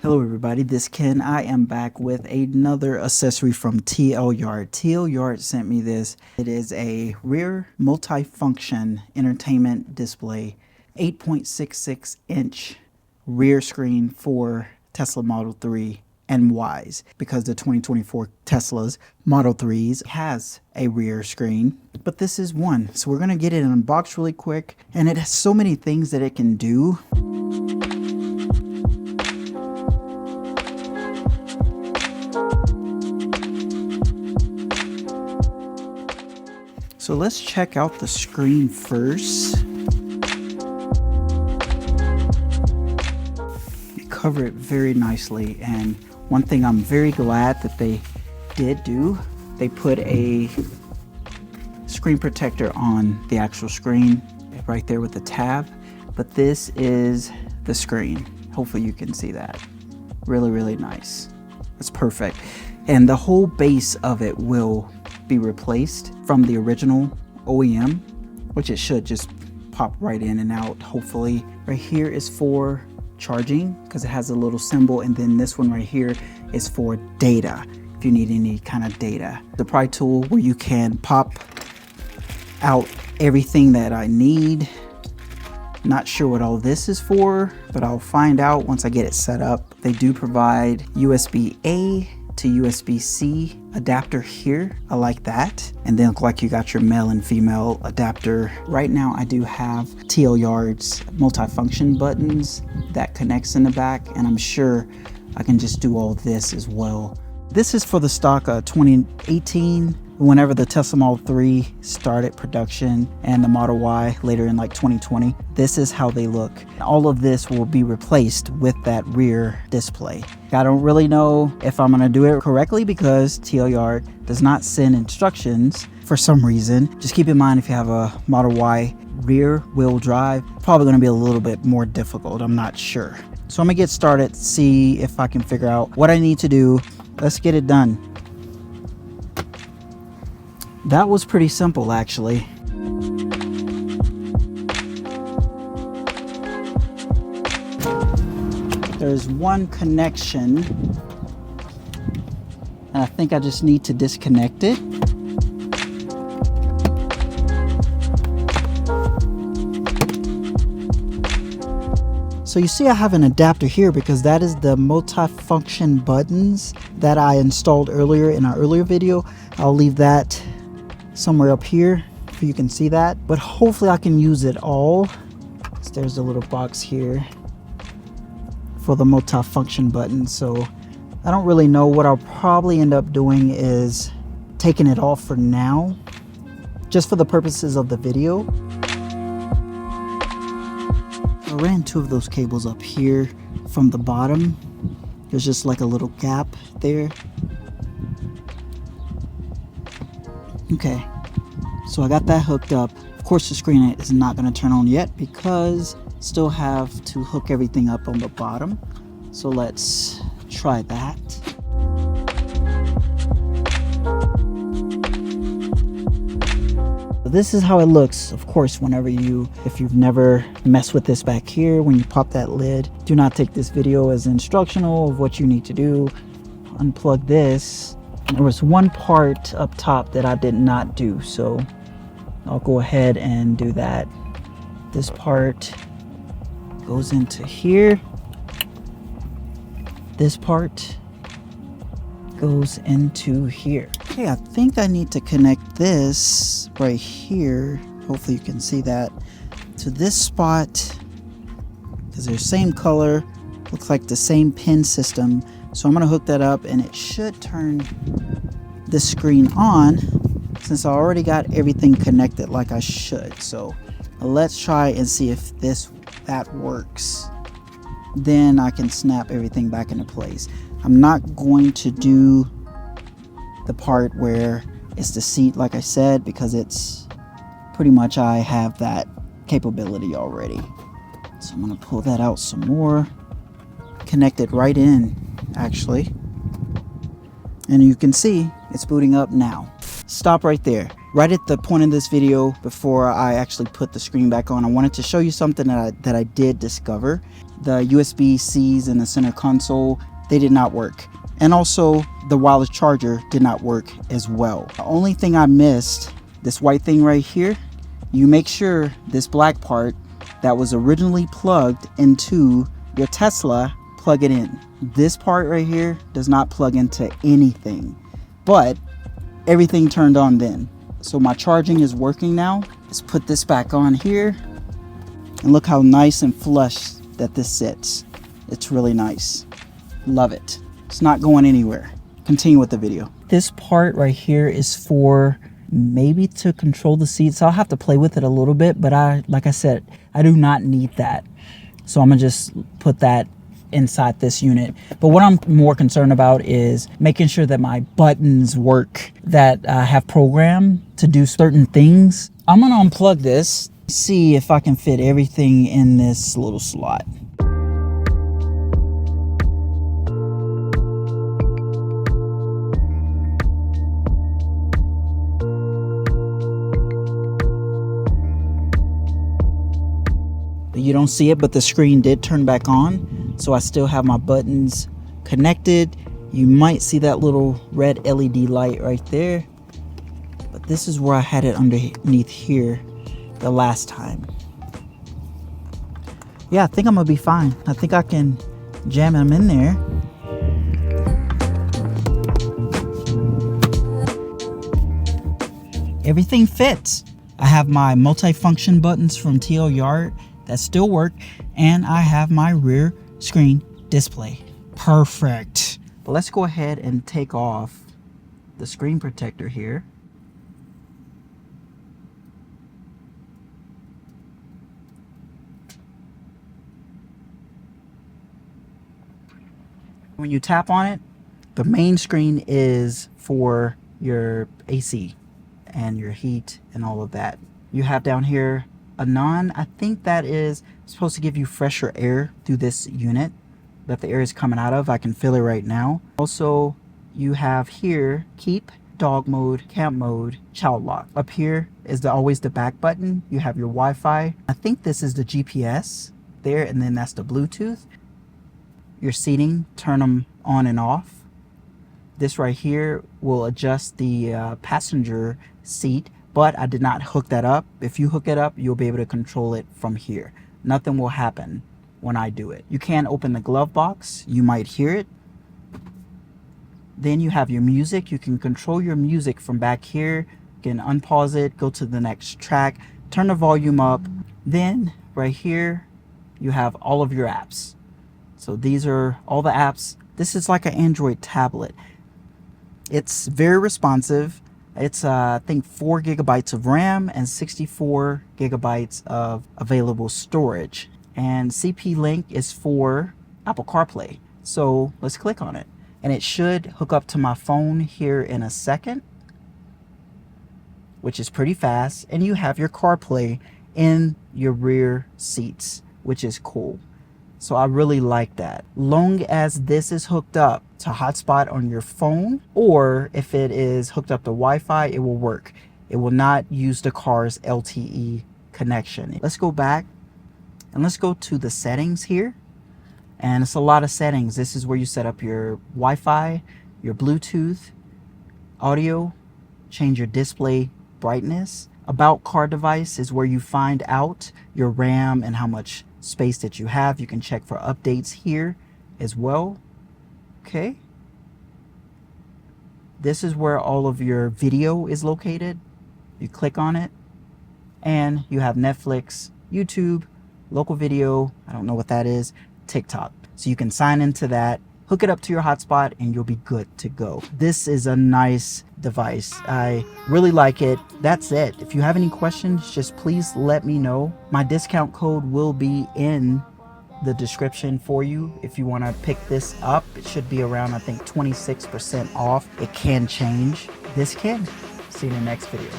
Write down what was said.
Hello everybody, this is Ken. I am back with another accessory from Tlyard. Tlyard sent me this. It is a rear multi-function entertainment display, 8.66 inch rear screen for Tesla Model 3 and Ys, because the 2024 Tesla's Model 3s has a rear screen, but this is one. So we're gonna get it unboxed really quick, and it has so many things that it can do. So let's check out the screen first. You cover it very nicely, and one thing I'm very glad that they did do, they put a screen protector on the actual screen right there with the tab. But this is the screen. Hopefully you can see that. Really nice. That's perfect. And the whole base of it will be replaced from the original OEM, which it should just pop right in and out, hopefully. Right here is for charging, because it has a little symbol, and then this one right here is for data, if you need any kind of data. The Pry tool where you can pop out everything that I need. Not sure what all this is for, but I'll find out once I get it set up. They do provide USB-A to USB-C adapter here. I like that. And then look like you got your male and female adapter. Right now I do have Tlyard's multifunction buttons that connects in the back, and I'm sure I can just do all this as well. This is for the stock 2018, whenever the Tesla Model 3 started production, and the Model Y later in like 2020. This is how they look. All of this will be replaced with that rear display. I don't really know if I'm gonna do it correctly because Tlyard does not send instructions for some reason. Just keep in mind, if you have a Model Y rear wheel drive, probably gonna be a little bit more difficult. I'm not sure. So I'm gonna get started, see if I can figure out what I need to do. Let's get it done. That was pretty simple, actually. There's one connection, and I think I just need to disconnect it. So you see I have an adapter here because that is the multi-function buttons that I installed earlier in our earlier video. I'll leave that somewhere up here so you can see that, but hopefully I can use it all. So there's a little box here for the multi-function button. So I don't really know. What I'll probably end up doing is taking it off for now, just for the purposes of the video. I ran two of those cables up here from the bottom. There's just like a little gap there. Okay, so I got that hooked up. Of course the screen is not going to turn on yet because still have to hook everything up on the bottom. So let's try that. This is how it looks. Of course, if you've never messed with this back here, when you pop that lid, do not take this video as instructional of what you need to do. Unplug this. There was one part up top that I did not do, so I'll go ahead and do that. This part goes into here. This part goes into here. Okay, I think I need to connect this right here. Hopefully you can see that to this spot, because they're same color, looks like the same pin system. So I'm gonna hook that up, and it should turn the screen on since I already got everything connected like I should. So let's try and see if that works. Then I can snap everything back into place. I'm not going to do the part where it's the seat, like I said, because it's pretty much, I have that capability already. So I'm gonna pull that out some more, connect it right in actually, and you can see it's booting up now. Stop right there. Right at the point of this video, before I actually put the screen back on, I wanted to show you something that I did discover. The USB-Cs in the center console, they did not work. And also the wireless charger did not work as well. The only thing I missed, this white thing right here, you make sure this black part that was originally plugged into your Tesla, plug it in. This part right here does not plug into anything, but everything turned on then. So my charging is working now. Let's put this back on here. And look how nice and flush that this sits. It's really nice. Love it. It's not going anywhere. Continue with the video. This part right here is for maybe to control the seats. I'll have to play with it a little bit, but like I said, I do not need that. So I'm gonna just put that inside this unit. But what I'm more concerned about is making sure that my buttons work, that I have programmed to do certain things. I'm gonna unplug this, see if I can fit everything in this little slot. You don't see it, but the screen did turn back on, so I still have my buttons connected. You might see that little red LED light right there, but this is where I had it underneath here the last time. Yeah, I think I'm gonna be fine. I think I can jam them in there. Everything fits. I have my multi-function buttons from Tlyard that still work, and I have my rear screen display. Perfect. But let's go ahead and take off the screen protector here. When you tap on it, the main screen is for your AC and your heat and all of that. You have down here a non, I think that is supposed to give you fresher air through this unit that the air is coming out of. I can feel it right now. Also, you have here keep, dog mode, camp mode, child lock. Up here is always the back button. You have your Wi-Fi. I think this is the GPS there, and then that's the Bluetooth. Your seating, turn them on and off. This right here will adjust the passenger seat, but I did not hook that up. If you hook it up, you'll be able to control it from here. Nothing will happen when I do it. You can open the glove box. You might hear it. Then you have your music. You can control your music from back here. You can unpause it, go to the next track, turn the volume up. Then right here, you have all of your apps. So these are all the apps. This is like an Android tablet. It's very responsive. It's I think 4 gigabytes of RAM and 64 gigabytes of available storage. And CP Link is for Apple CarPlay. So let's click on it. And it should hook up to my phone here in a second, which is pretty fast. And you have your CarPlay in your rear seats, which is cool. So I really like that. Long as this is hooked up to hotspot on your phone, or if it is hooked up to Wi-Fi, it will work. It will not use the car's LTE connection. Let's go back and let's go to the settings here. And it's a lot of settings. This is where you set up your Wi-Fi, your Bluetooth, audio, change your display brightness. About car device is where you find out your RAM and how much space that you have. You can check for updates here as well. Okay. This is where all of your video is located. You click on it and you have Netflix, YouTube, local video, I don't know what that is, TikTok. So you can sign into that, hook it up to your hotspot, and you'll be good to go. This is a nice device. I really like it. That's it. If you have any questions, just please let me know. My discount code will be in the description for you. If you want to pick this up, it should be around, I think, 26% off. It can change. This can. See you in the next video.